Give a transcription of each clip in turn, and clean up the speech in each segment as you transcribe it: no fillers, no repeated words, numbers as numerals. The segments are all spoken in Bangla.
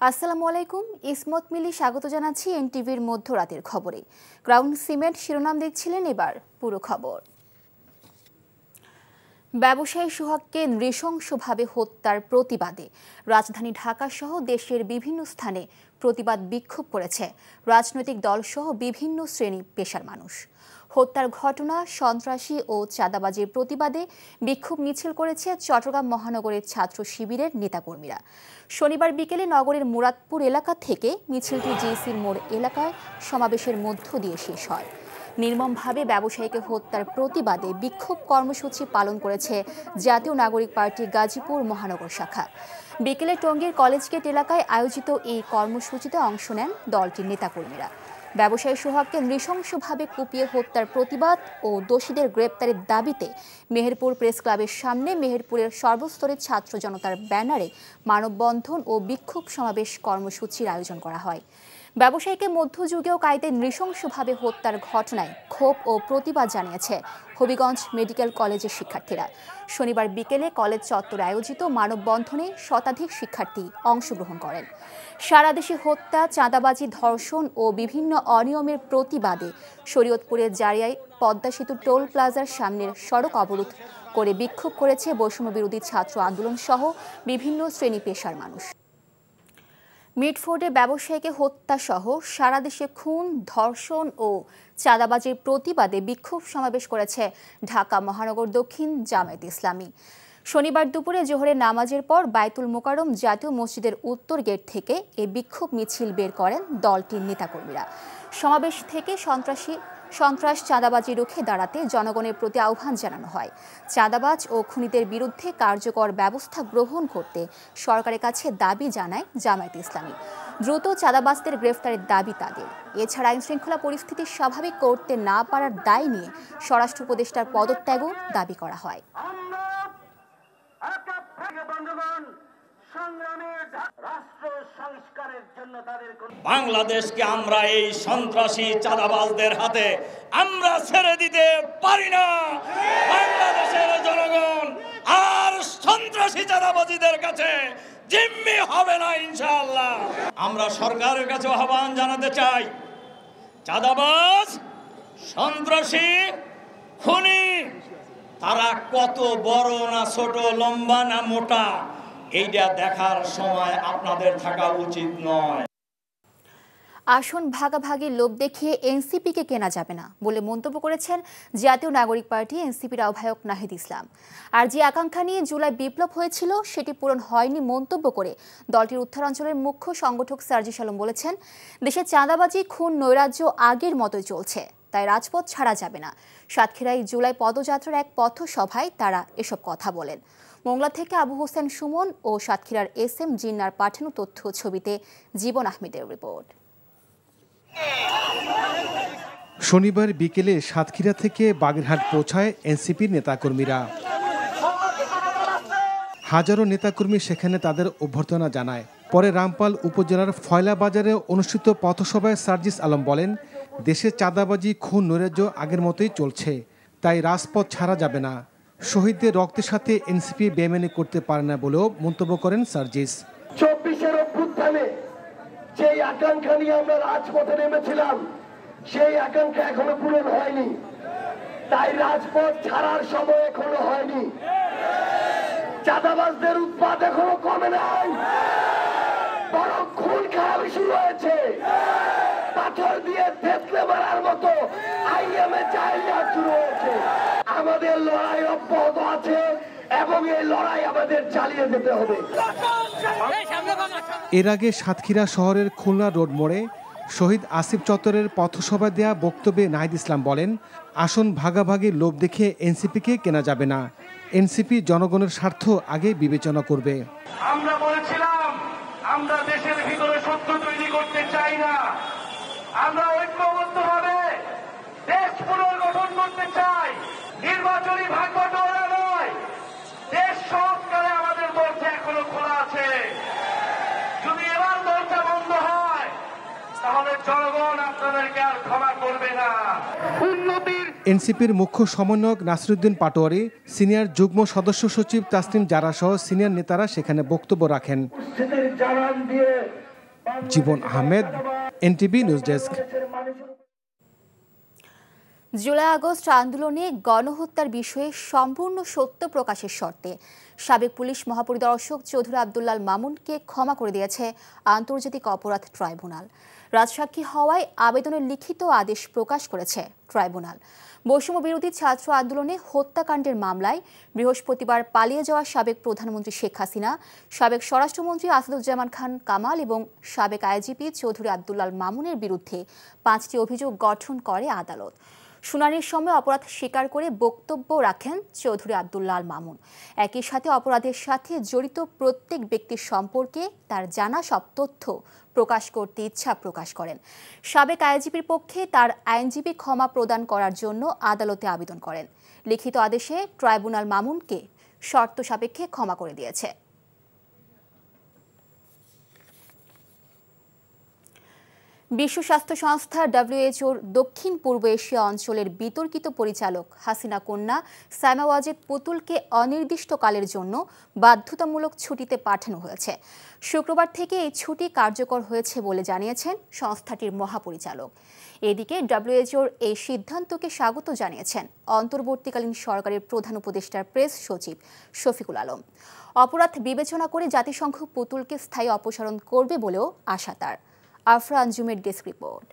আসসালামু আলাইকুম। ইসমত মিলি স্বাগত জানাচ্ছি এনটিভির মধ্যরাতের খবরে। ক্রাউন সিমেন্ট শিরোনাম দেখছিলেন, এবার পুরো খবর। ব্যবসায়ী সোহাগকে নৃশংসভাবে হত্যার প্রতিবাদে রাজধানী ঢাকা সহ দেশের বিভিন্ন স্থানে প্রতিবাদ বিক্ষোভ করেছে রাজনৈতিক দলসহ বিভিন্ন শ্রেণী পেশার মানুষ। হত্যার ঘটনা, সন্ত্রাসী ও চাঁদাবাজির প্রতিবাদে বিক্ষোভ মিছিল করেছে চট্টগ্রাম মহানগরের ছাত্র শিবিরের নেতাকর্মীরা। শনিবার বিকেলে নগরের মুরাদপুর এলাকা থেকে মিছিলটি জিসির মোড় এলাকায় সমাবেশের মধ্য দিয়ে শেষ হয়। নির্মমভাবে ব্যবসায়ীকে হত্যার প্রতিবাদে বিক্ষোভ কর্মসূচি পালন করেছে জাতীয় নাগরিক পার্টি গাজীপুর মহানগর শাখা। বিকেলে টঙ্গীর কলেজ গেট এলাকায় আয়োজিত এই কর্মসূচিতে অংশ নেন দলটির নেতাকর্মীরা। ব্যবসায়ী সোহাগকে নৃশংসভাবে কুপিয়ে হত্যার প্রতিবাদ ও দোষীদের গ্রেপ্তারের দাবিতে মেহেরপুর প্রেস ক্লাবের সামনে মেহেরপুরের সর্বস্তরের ছাত্র জনতার ব্যানারে মানববন্ধন ও বিক্ষোভ সমাবেশ কর্মসূচির আয়োজন করা হয়। ব্যবসায়ীকে মধ্যযুগীয় কায়দায় নৃশংসভাবে হত্যার ঘটনায় ক্ষোভ ও প্রতিবাদ জানিয়েছে হবিগঞ্জ মেডিকেল কলেজের শিক্ষার্থীরা। শনিবার বিকেলে কলেজ চত্বরে আয়োজিত মানববন্ধনে শতাধিক শিক্ষার্থী অংশগ্রহণ করেন। সারা দেশে হত্যা, চাঁদাবাজি, ধর্ষণ ও বিভিন্ন অনিয়মের প্রতিবাদে শরীয়তপুরের জারিয়ায় পদ্মা সেতু টোল প্লাজার সামনের সড়ক অবরোধ করে বিক্ষোভ করেছে বৈষম্য বিরোধী ছাত্র আন্দোলন সহ বিভিন্ন শ্রেণী পেশার মানুষ। মিটফোর্ডে ব্যবসায়ীকে হত্যা সহ সারা দেশে খুন, ধর্ষণ ও চাঁদাবাজির প্রতিবাদে বিক্ষোভ সমাবেশ করেছে ঢাকা মহানগর দক্ষিণ জামায়াত ইসলামী। শনিবার দুপুরে জোহরের নামাজের পর বায়তুল মোকাররম জাতীয় মসজিদের উত্তর গেট থেকে এই বিক্ষোভ মিছিল বের করেন দলটির নেতাকর্মীরা। সমাবেশ থেকে সন্ত্রাস, চাঁদাবাজি রুখে দাঁড়াতে জনগণের প্রতি আহ্বান জানানো হয়। চাঁদাবাজ ও খুনিদের বিরুদ্ধে কার্যকর ব্যবস্থা গ্রহণ করতে সরকারের কাছে দাবি জানায় জামায়াত ইসলামী। দ্রুত চাঁদাবাজদের গ্রেফতারের দাবি তাদের। এছাড়া আইনশৃঙ্খলা পরিস্থিতি স্বাভাবিক করতে না পারার দায় নিয়ে স্বরাষ্ট্র উপদেষ্টার পদত্যাগও দাবি করা হয়। বাংলাদেশকে আমরা এই সন্ত্রাসী চাঁদাবাজদের হাতে আমরা ছেড়ে দিতে পারি না। বাংলাদেশের জনগণ আর সন্ত্রাসী চাঁদাবাজীদের কাছে জিম্মি হবে না ইনশাআল্লাহ। আমরা সরকারের কাছে আহ্বান জানাতে চাই, চাঁদাবাজ, সন্ত্রাসী, খুনি তারা কত বড় না ছোট, লম্বা না মোটা, এইটা দেখার সময় আপনাদের থাকা উচিত নয়। আসন ভাগাভাগির লোভ দেখিয়ে এনসিপিকে কেনা যাবে না বলে মন্তব্য করেছেন জাতীয় নাগরিক পার্টি এনসিপির আহ্বায়ক নাহিদ ইসলাম। আর যে আকাঙ্ক্ষা নিয়ে জুলাই বিপ্লব হয়েছিল সেটি পূরণ হয়নি মন্তব্য করে দলটির উত্তরাঞ্চলের মুখ্য সংগঠক সার্জিস আলম বলেছেন, দেশে চাঁদাবাজি, খুন, নৈরাজ্য আগের মতোই চলছে, তাই রাজপথ ছাড়া যাবে না। সাতক্ষীরায় জুলাই পদযাত্রার এক পথসভায় তারা এসব কথা বলেন। মোংলা থেকে আবু হোসেন সুমন ও সাতক্ষীরার এসএম জিন্নার পাঠানো তথ্য ছবিতে জীবন আহমেদের রিপোর্ট। শনিবার বিকেলে সাতক্ষীরা থেকে বাগেরহাট পৌঁছায় এনসিপির নেতাকর্মীরা। হাজারো নেতাকর্মী সেখানে তাদের অভ্যর্থনা জানায়। পরে রামপাল উপজেলার ফয়লা বাজারে অনুষ্ঠিত পথসভায় সার্জিস আলম বলেন, দেশে চাঁদাবাজি, খুন, নৈরাজ্য আগের মতোই চলছে, তাই রাজপথ ছাড়া যাবে না। শহীদদের রক্তের সাথে এনসিপি বেমানি করতে পারে না বলেও মন্তব্য করেন সার্জিস। 24-এর অভ্যুত্থানে যেই আকাঙ্ক্ষা নিয়ে আমরা রাজপথে নেমেছিলাম, সেই আকাঙ্ক্ষা এখনো পূরণ হয়নি, তাই রাজপথ ছাড়ার সময় এখনো হয়নি। চাঁদাবাজদের উৎপাত এখনো কমে নাই, বরং খুন খারাপি শুরু হয়েছে। পাথর দিয়ে থেতলে মারার মতো আইএমএ চাইল্ড শুরু হয়েছে। আমাদের লড়াই অব্যাহত আছে এবং এই লড়াই আমাদের চালিয়ে যেতে হবে। এর আগে সাতক্ষীরা শহরের খুলনা রোড মোড়ে শহীদ আসিফ চত্বরের পথসভা দেয়া বক্তব্যে নাহিদ ইসলাম বলেন, আসন ভাগাভাগির লোভ দেখে এনসিপিকে কেনা যাবে না। এনসিপি জনগণের স্বার্থ আগে বিবেচনা করবে। আমরা বলেছিলাম আমরা দেশের ভিতরে সত্য তৈরি করতে চাই না, আমরা ঐক্যবদ্ধভাবে দেশ পুনর্গঠন করতে চাই। নির্বাচনী ভাগবাটোয়ারা নয়, দেশ সংস্কারে আমাদের দরজা এখনো খোলা আছে। যদি এবার দরজা বন্ধ হয় তাহলে জনগণ আপনাদেরকে আর ক্ষমা করবে না। উন্নতির এনসিপির মুখ্য সমন্বয়ক নাসিরউদ্দিন পাটোয়ারি, সিনিয়র যুগ্ম সদস্য সচিব তাসনিম জারা সহ সিনিয়র নেতারা সেখানে বক্তব্য রাখেন। জানান দিয়ে Jibon Ahmed, NTV news desk. July August আন্দোলনে গণহত্যার বিষয়ে সম্পূর্ণ সত্য প্রকাশের শর্তে সাবেক পুলিশ মহাপরিদর্শক চৌধুরী আব্দুল্লাল মামুনকে ক্ষমা করে দিয়েছে আন্তর্জাতিক অপরাধ ট্রাইব্যুনাল। রাজসাক্ষী হওয়ায় আবেদনের লিখিত আদেশ প্রকাশ করেছে ট্রাইব্যুনাল। বৈষম্য বিরোধী ছাত্র আন্দোলনে হত্যাকাণ্ডের মামলায় বৃহস্পতিবার পালিয়ে যাওয়া সাবেক প্রধানমন্ত্রী শেখ হাসিনা, সাবেক স্বরাষ্ট্রমন্ত্রী আসাদুজ্জামান খান কামাল এবং সাবেক আইজিপি চৌধুরী আব্দুল্লাল মামুনের বিরুদ্ধে 5টি অভিযোগ গঠন করে আদালত। শুনানির সময় অপরাধ স্বীকার করে বক্তব্য রাখেন চৌধুরী আব্দুল্লাল মামুন। একই সাথে অপরাধের সাথে জড়িত প্রত্যেক ব্যক্তির সম্পর্কে তার জানা সব তথ্য প্রকাশ করতে ইচ্ছা প্রকাশ করেন। সাবেক আইজিপির পক্ষে তার আইনজীবী ক্ষমা প্রদান করার জন্য আদালতে আবেদন করেন। লিখিত আদেশে ট্রাইব্যুনাল মামুনকে শর্ত সাপেক্ষে ক্ষমা করে দিয়েছে। বিশ্ব স্বাস্থ্য সংস্থা WHO-র দক্ষিণ পূর্ব এশিয়া অঞ্চলের বিতর্কিত পরিচালক হাসিনা কন্যা সাইমা ওয়াজেদ পুতুলকে অনির্দিষ্টকালের জন্য বাধ্যতামূলক ছুটিতে পাঠানো হয়েছে। শুক্রবার থেকে এই ছুটি কার্যকর হয়েছে বলে জানিয়েছেন সংস্থাটির মহাপরিচালক। এদিকে WHO-র এই সিদ্ধান্তকে স্বাগত জানিয়েছেন অন্তর্বর্তীকালীন সরকারের প্রধান উপদেষ্টার প্রেস সচিব শফিকুল আলম। অপরাধ বিবেচনা করে জাতিসংঘ পুতুলকে স্থায়ী অপসারণ করবে বলেও আশা তার। আফরা আঞ্জুমের desk report.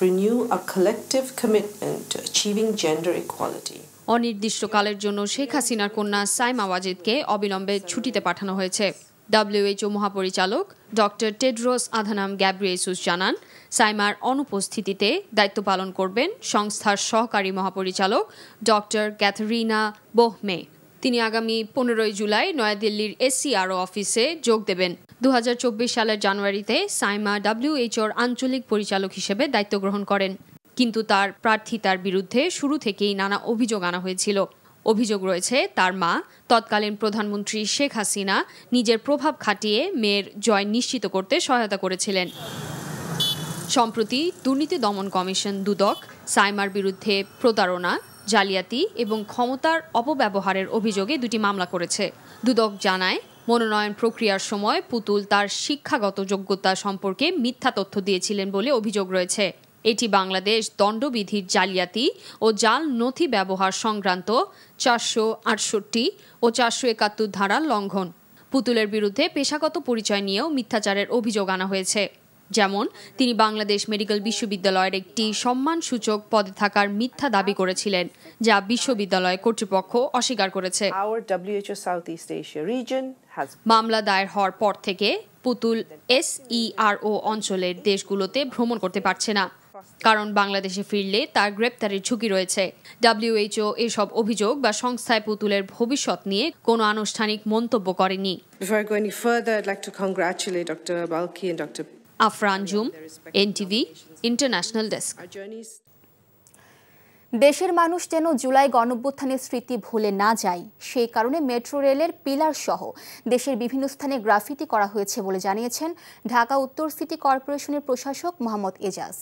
Renew a collective commitment to achieving gender equality. অনির্দিষ্টকালের জন্য শেখ হাসিনার কন্যা সাইমা ওয়াজেদকে অবিলম্বে ছুটিতে পাঠানো হয়েছে। WHO মহাপরিচালক ডক্টর টেড্রোস আধানাম গ্যাব্রিয়েসুস জানান, সাইমার অনুপস্থিতিতে দায়িত্ব পালন করবেন সংস্থার সহকারী মহাপরিচালক ডক্টর ক্যাথরিনা বোহমে। তিনি আগামী 15 জুলাই নয়াদিল্লির SCRO অফিসে যোগ দেবেন। 2024 সালের জানুয়ারিতে সাইমা WHO-র আঞ্চলিক পরিচালক হিসেবে দায়িত্ব গ্রহণ করেন, কিন্তু তার প্রার্থিতার বিরুদ্ধে শুরু থেকেই নানা অভিযোগ আনা হয়েছিল। অভিযোগ রয়েছে তার মা তৎকালীন প্রধানমন্ত্রী শেখ হাসিনা নিজের প্রভাব খাটিয়ে মেয়ের জয় নিশ্চিত করতে সহায়তা করেছিলেন। সম্প্রতি দুর্নীতি দমন কমিশন দুদক সাইমার বিরুদ্ধে প্রতারণা, জালিয়াতি এবং ক্ষমতার অপব্যবহারের অভিযোগে 2টি মামলা করেছে। দুদক জানায়, মনোনয়ন প্রক্রিয়ার সময় পুতুল তার শিক্ষাগত যোগ্যতা সম্পর্কে মিথ্যা তথ্য দিয়েছিলেন বলে অভিযোগ রয়েছে। এটি বাংলাদেশ দণ্ডবিধির জালিয়াতি ও জাল নথি ব্যবহার সংক্রান্ত 468 ও 471 ধারার লঙ্ঘন। পুতুলের বিরুদ্ধে পেশাগত পরিচয় নিয়েও মিথ্যাচারের অভিযোগ আনা হয়েছে। যেমন, তিনি বাংলাদেশ মেডিকেল বিশ্ববিদ্যালয়ের একটি সম্মানসূচক পদে থাকার মিথ্যা দাবি করেছিলেন, যা বিশ্ববিদ্যালয় কর্তৃপক্ষ অস্বীকার করেছে। মামলা দায়ের হওয়ার পর থেকে পুতুল SERO অঞ্চলের দেশগুলোতে ভ্রমণ করতে পারছে না, কারণ বাংলাদেশে ফিরলে তার গ্রেপ্তারের ঝুঁকি রয়েছে। WHO এসব অভিযোগ বা সংস্থায় পুতুলের ভবিষ্যৎ নিয়ে কোনো আনুষ্ঠানিক মন্তব্য করেনি। Afra Anjum, NTV international desk. দেশের মানুষ যেন জুলাই গণঅভ্যুত্থানের স্মৃতি ভুলে না যায়, সেই কারণে মেট্রো রেলের পিলার সহ দেশের বিভিন্ন স্থানে গ্রাফিতি করা হয়েছে বলে জানিয়েছেন ঢাকা উত্তর সিটি কর্পোরেশনের প্রশাসক মোহাম্মদ এজাজ।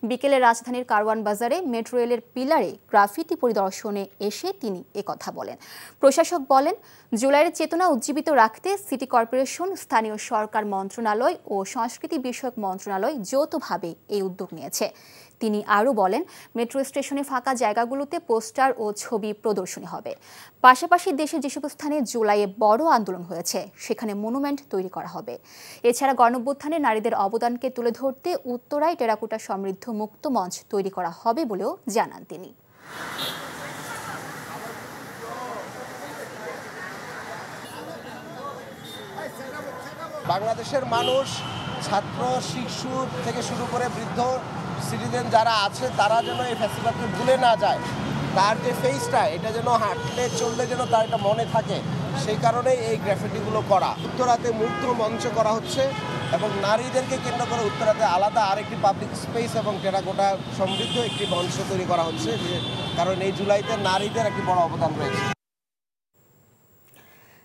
বিকেলে রাজধানীর কারওয়ান বাজারে মেট্রো রেলের পিলারে গ্রাফিতি পরিদর্শনে এসে তিনি একথা বলেন। প্রশাসক বলেন, জুলাইয়ের চেতনা উজ্জীবিত রাখতে সিটি কর্পোরেশন, স্থানীয় সরকার মন্ত্রণালয় ও সংস্কৃতি বিষয়ক মন্ত্রণালয় যৌথভাবে এই উদ্যোগ নিয়েছে। তিনি আরও বলেন, মেট্রো স্টেশনে ফাঁকা জায়গাগুলোতে পোস্টার ও ছবি প্রদর্শনী হবে। পাশাপাশি দেশের যেসব স্থানে জুলাইয়ে বড় আন্দোলন হয়েছে সেখানে মনুমেন্ট তৈরি করা হবে। এছাড়া গণঅভ্যুত্থানে নারীদের অবদানকে তুলে ধরতে উত্তরায় টেরাকোটা সমৃদ্ধ মুক্ত মঞ্চ তৈরি করা হবে বলেও জানান তিনি। বাংলাদেশের মানুষ, ছাত্র, শিশু থেকে শুরু করে বৃদ্ধ সিটিজেন যারা আছে, তারা যেন এই ফেস্টিভ্যালকে ভুলে না যায়। তার যে ফেসটা, এটা যেন হাঁটলে চললে যেন তার এটা মনে থাকে, সেই কারণেই এই গ্রাফিটিগুলো করা। উত্তরাতে মুক্ত মঞ্চ করা হচ্ছে এবং নারীদেরকে কেন্দ্র করে উত্তরাতে আলাদা আরেকটি পাবলিক স্পেস এবং টেরাকোটা সমৃদ্ধ একটি মঞ্চ তৈরি করা হচ্ছে, কারণ এই জুলাইতে নারীদের একটি বড় অবদান রয়েছে।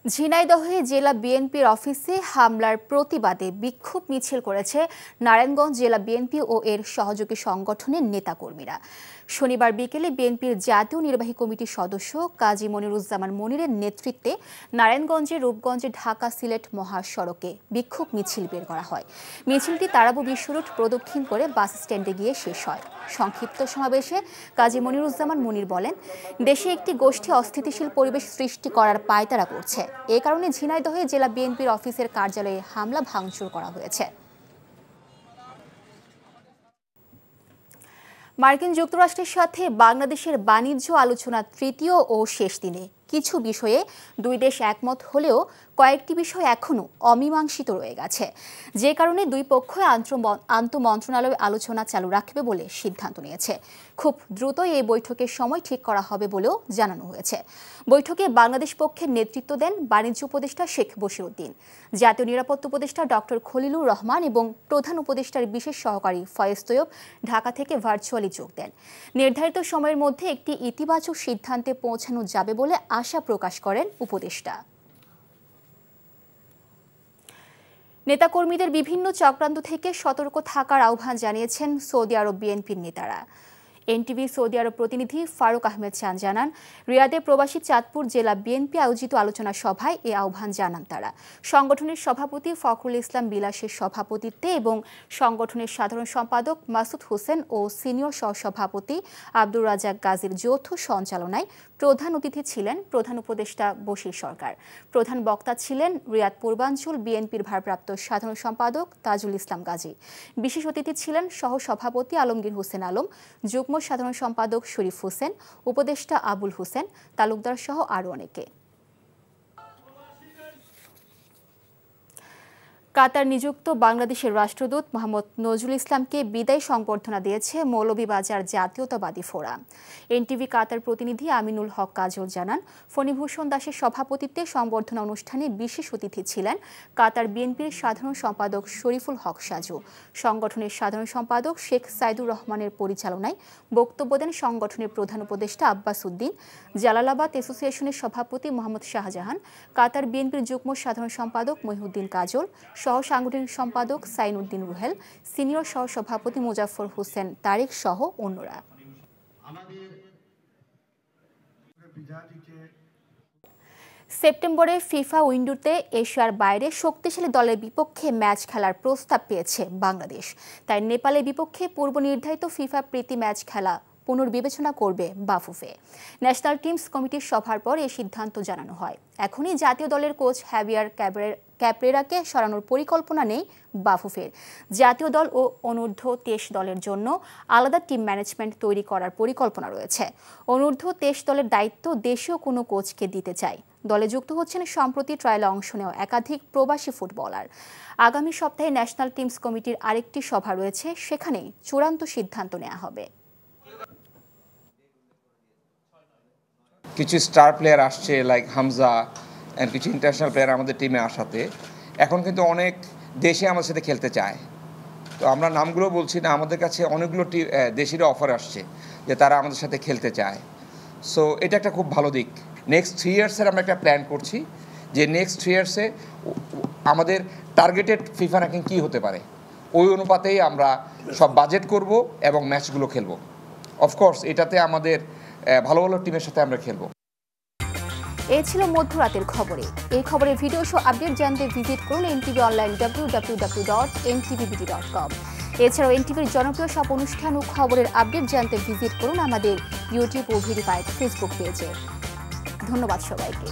ঝিনাইদহে জেলা বিএনপির অফিসে হামলার প্রতিবাদে বিক্ষোভ মিছিল করেছে নারায়ণগঞ্জ জেলা বিএনপি ও এর সহযোগী সংগঠনের নেতাকর্মীরা। শনিবার বিকেলে বিএনপির জাতীয় নির্বাহী কমিটির সদস্য কাজী মনিরুজ্জামান মনিরের নেতৃত্বে নারায়ণগঞ্জের রূপগঞ্জে ঢাকা সিলেট মহাসড়কে বিক্ষোভ মিছিল বের করা হয়। মিছিলটি তারাবো বিশ্ব রুট প্রদক্ষিণ করে বাস স্ট্যান্ডে গিয়ে শেষ হয়। সংক্ষিপ্ত সমাবেশে কাজী মনিরুজ্জামান মনির বলেন, দেশে একটি গোষ্ঠী অস্থিতিশীল পরিবেশ সৃষ্টি করার পায়তারা করছে। এ কারণে ঝিনাইদহে জেলা বিএনপির অফিসের কার্যালয়ে হামলা ভাঙচুর করা হয়েছে। মার্কিন যুক্তরাষ্ট্রের সাথে বাংলাদেশের বাণিজ্য আলোচনা তৃতীয় ও শেষ দিনে কিছু বিষয়ে দুই দেশ একমত হলেও কয়েকটি বিষয় এখনও অমীমাংসিত রয়ে গেছে, যে কারণে দুই পক্ষই আন্তঃমন্ত্রণালয় আলোচনা চালু রাখবে বলে সিদ্ধান্ত নিয়েছে। খুব দ্রুতই এই বৈঠকের সময় ঠিক করা হবে বলেও জানানো হয়েছে। বৈঠকে বাংলাদেশ পক্ষের নেতৃত্ব দেন বাণিজ্য উপদেষ্টা শেখ বশিরউদ্দিন, জাতীয় নিরাপত্তা উপদেষ্টা ডক্টর খলিলুর রহমান এবং প্রধান উপদেষ্টার বিশেষ সহকারী ফয়েজ তৈয়ব ঢাকা থেকে ভার্চুয়ালি যোগ দেন। নির্ধারিত সময়ের মধ্যে একটি ইতিবাচক সিদ্ধান্তে পৌঁছানো যাবে বলে আশা প্রকাশ করেন উপদেষ্টা। নেতাকর্মীদের বিভিন্ন চক্রান্ত থেকে সতর্ক থাকার আহ্বান জানিয়েছেন সৌদি আরব বিএনপির নেতারা। এনটিভি সৌদি আরব প্রতিনিধি ফারুক আহমেদ চান জানান, রিয়াদে প্রবাসী চাঁদপুর জেলা বিএনপি আয়োজিত আলোচনা সভায় এ আহ্বান জানান তারা। সংগঠনের সভাপতি ফখরুল ইসলাম বিলাসের সভাপতিত্বে এবং সংগঠনের সাধারণ সম্পাদক মাসুদ হোসেন ও সিনিয়র সহসভাপতি আব্দুর রাজাক গাজীর যৌথ সঞ্চালনায় প্রধান অতিথি ছিলেন প্রধান উপদেষ্টা বশির সরকার। প্রধান বক্তা ছিলেন রিয়াদ পূর্বাঞ্চল বিএনপির ভারপ্রাপ্ত সাধারণ সম্পাদক তাজুল ইসলাম গাজী। বিশেষ অতিথি ছিলেন সহসভাপতি আলমগীর হোসেন আলম, যুগ্ম সাধারণ সম্পাদক শরীফ হোসেন, উপদেষ্টা আবুল হোসেন তালুকদার সহ আরও অনেকে। কাতার নিযুক্ত বাংলাদেশের রাষ্ট্রদূত মোহাম্মদ নজরুল ইসলামকে বিদায় সংবর্ধনা দিয়েছে মৌলভীবাজার জাতীয়তাবাদী ফোরাম। এনটিভি কাতার প্রতিনিধি আমিনুল হক কাজল জানান, ফণীভূষণ দাসের সভাপতিত্বে সংবর্ধনা অনুষ্ঠানে বিশেষ অতিথি ছিলেন কাতার বিএনপির সাধারণ সম্পাদক শরীফুল হক সাজু। সংগঠনের সাধারণ সম্পাদক শেখ সাইদুর রহমানের পরিচালনায় বক্তব্য দেন সংগঠনের প্রধান উপদেষ্টা আব্বাস উদ্দিন, জালালাবাদ অ্যাসোসিয়েশনের সভাপতি মোহাম্মদ শাহজাহান, কাতার বিএনপির যুগ্ম সাধারণ সম্পাদক মহিউদ্দিন কাজল, সহ সাংগঠনিক সম্পাদক সাইন উদ্দিন রুহেল, সিনিয়র সহ সভাপতি মুজাফর হোসেন তারেক সহ অন্যরা। সেপ্টেম্বরে ফিফা উইন্ডোতে এশিয়ার বাইরে শক্তিশালী দলের বিপক্ষে ম্যাচ খেলার প্রস্তাব পেয়েছে বাংলাদেশ। তাই নেপালের বিপক্ষে পূর্ব নির্ধারিত ফিফা প্রীতি ম্যাচ খেলা পুনর্বিবেচনা করবে বাফুফে। ন্যাশনাল টিমস কমিটির সভার পর এই সিদ্ধান্ত জানানো হয়। এখনই জাতীয় দলের কোচ হ্যাভিয়ার ক্যাপ্রেরাকে সরানোর পরিকল্পনা নেই বাফুফের। জাতীয় দল ও অনূর্ধ্ব 23 দলের জন্য আলাদা টিম ম্যানেজমেন্ট তৈরি করার পরিকল্পনা রয়েছে। অনূর্ধ্ব 23 দলের দায়িত্ব দেশীয় কোনো কোচকে দিতে চায়। দলে যুক্ত হচ্ছেন সম্প্রতি ট্রায়ালে অংশ নেওয়া একাধিক প্রবাসী ফুটবলার। আগামী সপ্তাহে ন্যাশনাল টিমস কমিটির আরেকটি সভা রয়েছে, সেখানেই চূড়ান্ত সিদ্ধান্ত নেওয়া হবে। কিছু স্টার প্লেয়ার আসছে লাইক হামজা অ্যান্ড কিছু ইন্টারন্যাশনাল প্লেয়ার আমাদের টিমে আসাতে এখন কিন্তু অনেক দেশে আমাদের সাথে খেলতে চায়। তো আমরা নামগুলো বলছি না, আমাদের কাছে অনেকগুলো দেশেরও অফার আসছে যে তারা আমাদের সাথে খেলতে চায়। সো এটা একটা খুব ভালো দিক। নেক্সট 3 ইয়ার্সের আমরা একটা প্ল্যান করছি যে নেক্সট 3 ইয়ার্সে আমাদের টার্গেটেড ফিফা র্যাঙ্কিং কী হতে পারে, ওই অনুপাতেই আমরা সব বাজেট করব এবং ম্যাচগুলো খেলবো। অফকোর্স এটাতে আমাদের ভালো ভালো টিমের সাথে আমরা খেলবো। এই ছিল মধ্যরাতের খবরে। এই খবরের ভিডিও শো আপডেট জানতে ভিজিট করুন এনটিভি অনলাইন www.ntvbt.com। এছাড়াও এনটিভির জনপ্রিয় সব অনুষ্ঠান ও খবরের আপডেট জানতে ভিজিট করুন আমাদের ইউটিউব ও ভেরিফাইড ফেসবুক পেজে। ধন্যবাদ সবাইকে।